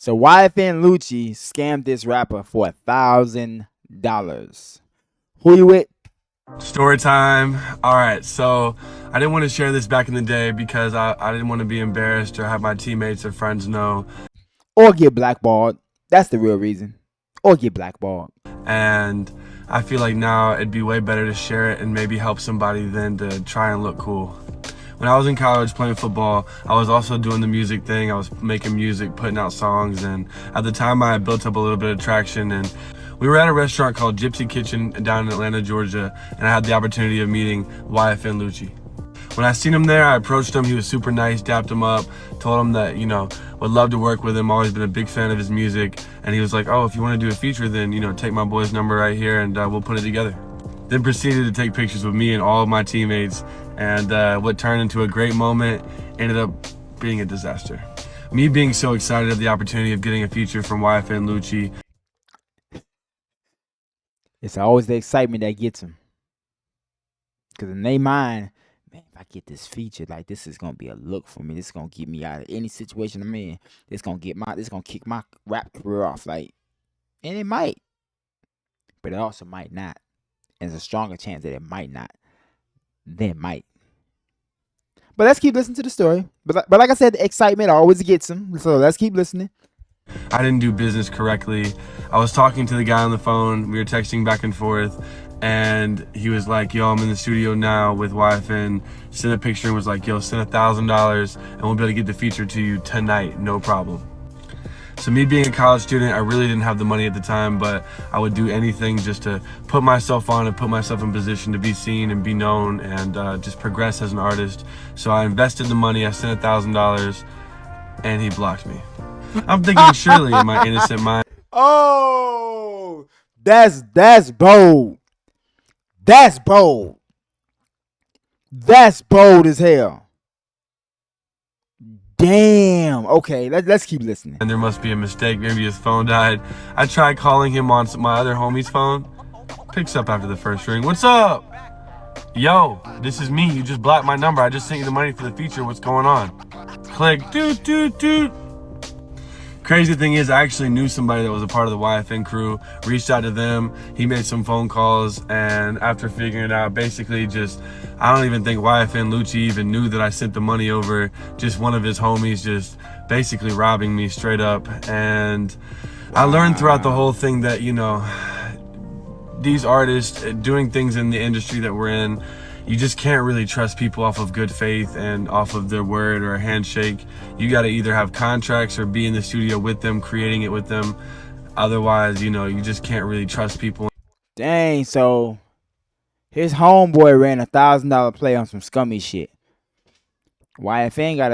So YFN Lucci scammed this rapper for $1,000. Who you with? Story time. All right, so I didn't want to share this back in the day because I didn't want to be embarrassed or have my teammates or friends know. Or get blackballed. That's the real reason. Or get blackballed. And I feel like now it'd be way better to share it and maybe help somebody than to try and look cool. When I was in college playing football, I was also doing the music thing. I was making music, putting out songs, and at the time I had built up a little bit of traction. And we were at a restaurant called Gypsy Kitchen down in Atlanta, Georgia, and I had the opportunity of meeting YFN Lucci. When I seen him there, I approached him. He was super nice, dapped him up, told him that, would love to work with him. Always been a big fan of his music. And he was like, oh, if you want to do a feature, then, take my boy's number right here and we'll put it together. Then proceeded to take pictures with me and all of my teammates. And what turned into a great moment ended up being a disaster. Me being so excited at the opportunity of getting a feature from YFN Lucci. It's always the excitement that gets them. Because in their mind, man, if I get this feature, like, this is gonna be a look for me. This is gonna get me out of any situation I'm in. This gonna kick my rap career off. Like, and it might, but it also might not. And there's a stronger chance that it might not than it might. But let's keep listening to the story. But like I said, the excitement always gets them. So let's keep listening. I didn't do business correctly. I was talking to the guy on the phone. We were texting back and forth. And he was like, yo, I'm in the studio now with YFN. Sent a picture and was like, yo, send $1,000 and we'll be able to get the feature to you tonight, no problem. So me being a college student, I really didn't have the money at the time, but I would do anything just to put myself on and put myself in position to be seen and be known and just progress as an artist. So I invested the money, I sent $1,000 and he blocked me. I'm thinking surely in my innocent mind. Oh, that's bold. That's bold. That's bold as hell. Damn. Okay, let's keep listening. And there must be a mistake. Maybe his phone died. I tried calling him on my other homie's phone. Picks up after the first ring. What's up? Yo, this is me. You just blocked my number. I just sent you the money for the feature. What's going on? Click. Dude. Crazy thing is, I actually knew somebody that was a part of the YFN crew, reached out to them, he made some phone calls, and after figuring it out, basically I don't even think YFN Lucci even knew that I sent the money over, just one of his homies just basically robbing me straight up. And I learned throughout the whole thing that, these artists doing things in the industry that we're in, you just can't really trust people off of good faith and off of their word or a handshake. You got to either have contracts or be in the studio with them, creating it with them. Otherwise, you just can't really trust people. Dang, so his homeboy ran $1,000 play on some scummy shit. YFN got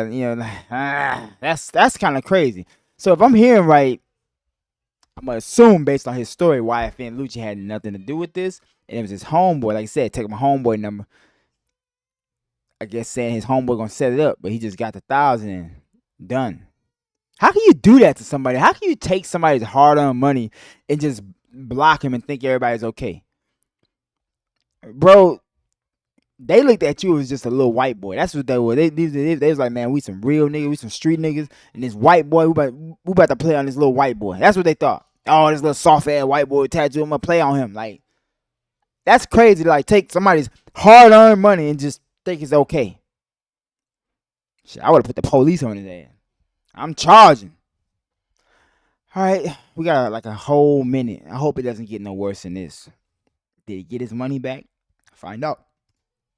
that's kind of crazy. So if I'm hearing right, I'm gonna assume based on his story, YFN Lucci had nothing to do with this. And it was his homeboy, like I said, take my homeboy number. I guess saying his homeboy gonna set it up, but he just got the 1,000 and done. How can you do that to somebody? How can you take somebody's hard-earned money and just block him and think everybody's okay? Bro, they looked at you as just a little white boy. That's what they were. They was like, man, we some real niggas, we some street niggas, and this white boy, we about to play on this little white boy. That's what they thought. Oh, this little soft-ass white boy tattoo, I'm gonna play on him. Like, that's crazy to take somebody's hard-earned money and just think it's okay. Shit, I would have put the police on his ass. I'm charging. All right, we got like a whole minute. I hope it doesn't get no worse than this. Did he get his money back? Find out.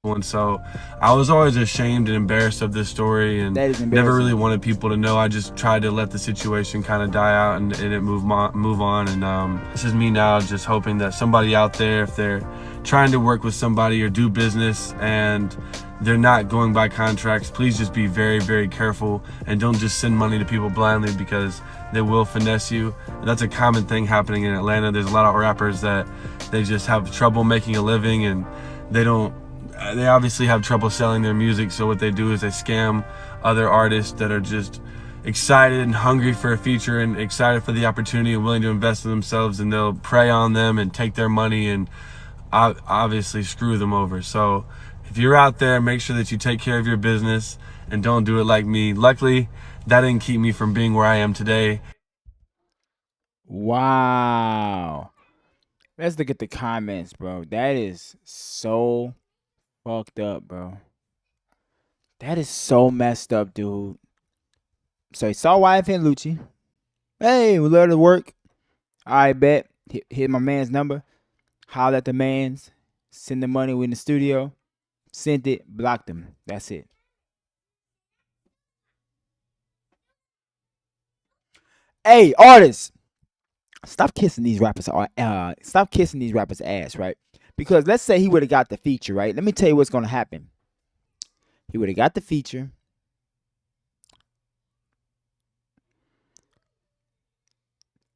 And so I was always ashamed and embarrassed of this story and never really wanted people to know. I just tried to let the situation kind of die out and it move on. And this is me now just hoping that somebody out there, if they're trying to work with somebody or do business and they're not going by contracts, please just be very, very careful and don't just send money to people blindly because they will finesse you. And that's a common thing happening in Atlanta. There's a lot of rappers that they just have trouble making a living and they obviously have trouble selling their music. So what they do is they scam other artists that are just excited and hungry for a feature and excited for the opportunity and willing to invest in themselves, and they'll prey on them and take their money and obviously screw them over. So if you're out there, make sure that you take care of your business and don't do it like me. Luckily, that didn't keep me from being where I am today. Wow. Let's look at the comments, bro. That is so fucked up, bro. That is so messed up, dude. So he saw YFN Lucci. Hey, we love the work. I bet. Hit my man's number. Holler at the man's. Send the money. We in the studio. Sent it. Blocked him. That's it. Hey, artists. Stop kissing these rappers. Stop kissing these rappers' ass, right? Because let's say he would have got the feature, right? Let me tell you what's going to happen. He would have got the feature.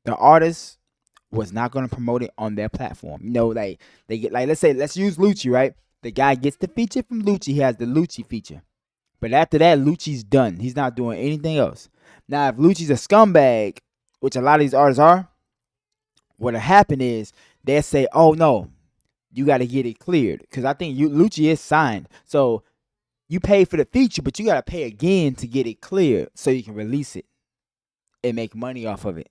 The artist was not going to promote it on their platform. You know, like they get, like, let's use Lucci, right? The guy gets the feature from Lucci. He has the Lucci feature. But after that, Lucci's done. He's not doing anything else. Now, if Lucci's a scumbag, which a lot of these artists are, what'll happen is they'll say, oh no, you got to get it cleared. Because I think Lucci is signed. So you pay for the feature, but you got to pay again to get it cleared so you can release it and make money off of it.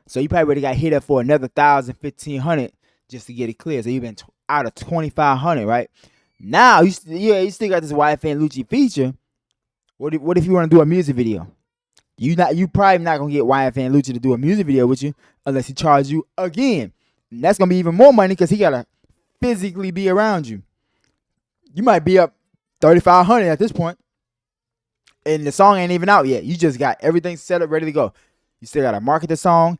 So you probably would have got hit up for another $1,000, $1,500 just to get it cleared. So you've been out of $2,500, right? Now you still got this YFN Lucci feature. What if you want to do a music video? You probably not gonna get YFN Lucci to do a music video with you unless he charges you again. And that's gonna be even more money because he gotta physically be around you. You might be up $3,500 at this point, and the song ain't even out yet. You just got everything set up, ready to go. You still gotta market the song.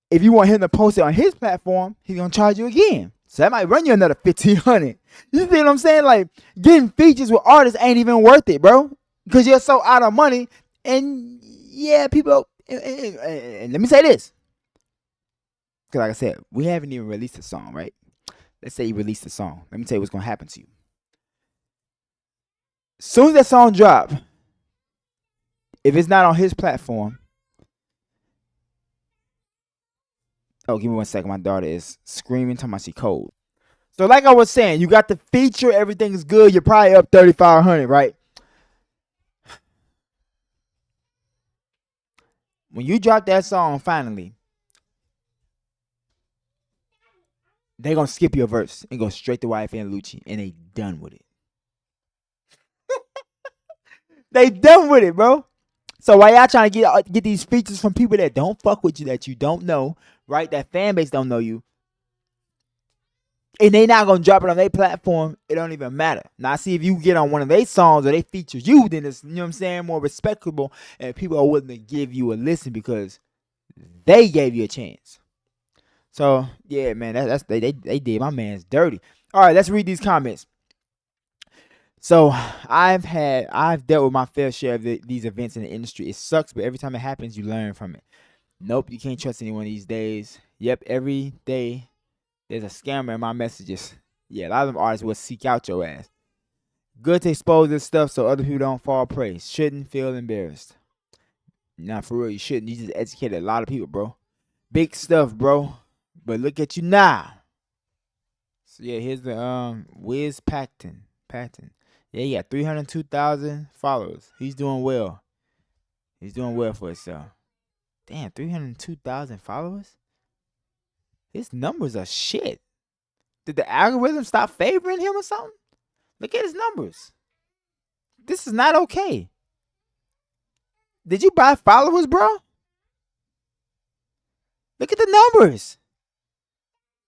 If you want him to post it on his platform, he's gonna charge you again. So that might run you another $1,500. You see what I'm saying? Like, getting features with artists ain't even worth it, bro. Because you're so out of money. And yeah, people, and let me say this. Because like I said, we haven't even released a song, right? Let's say you released a song. Let me tell you what's going to happen to you. As soon as that song drop, if it's not on his platform. Oh, give me 1 second. My daughter is screaming, talking about she cold. So like I was saying, you got the feature, everything's good. You're probably up $3,500, right? When you drop that song finally, they're going to skip your verse and go straight to YFN Lucci, and they done with it. They done with it, bro. So why y'all trying to get these features from people that don't fuck with you, that you don't know, right? That fan base don't know you. And they not going to drop it on their platform. It don't even matter. Now, see, if you get on one of their songs or they feature you, then it's, you know what I'm saying, more respectable. And people are willing to give you a listen because they gave you a chance. So, yeah, man, they did my man's dirty. All right, let's read these comments. So, I've dealt with my fair share of these events in the industry. It sucks, but every time it happens, you learn from it. Nope, you can't trust anyone these days. Yep, every day there's a scammer in my messages. Yeah, a lot of them artists will seek out your ass. Good to expose this stuff so other people don't fall prey. Shouldn't feel embarrassed. Nah, for real, you shouldn't. You just educated a lot of people, bro. Big stuff, bro. But look at you now. So yeah, here's the Wiz Patton. Yeah, he got 302,000 followers. He's doing well. He's doing well for himself. Damn, 302,000 followers? His numbers are shit. Did the algorithm stop favoring him or something? Look at his numbers. This is not okay. Did you buy followers, bro? Look at the numbers.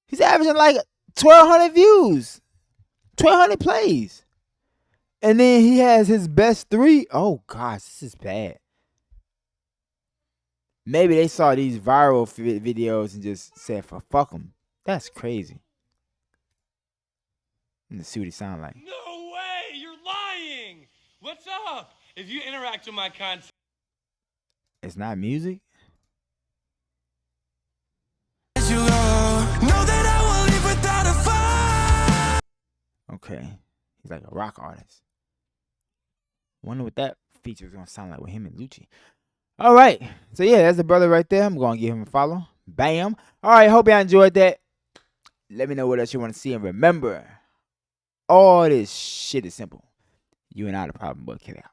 He's averaging like 1,200 views, 1,200 plays. And then he has his best 3. Oh, gosh, this is bad. Maybe they saw these viral videos and just said, fuck them. That's crazy. Let's see what he sound like. No way! You're lying! What's up? If you interact with my content... It's not music? Okay. He's like a rock artist. Wonder what that feature is going to sound like with him and Lucci. All right. So, yeah, that's the brother right there. I'm going to give him a follow. Bam. All right. Hope y'all enjoyed that. Let me know what else you want to see. And remember, all this shit is simple. You and I the problem, but get out.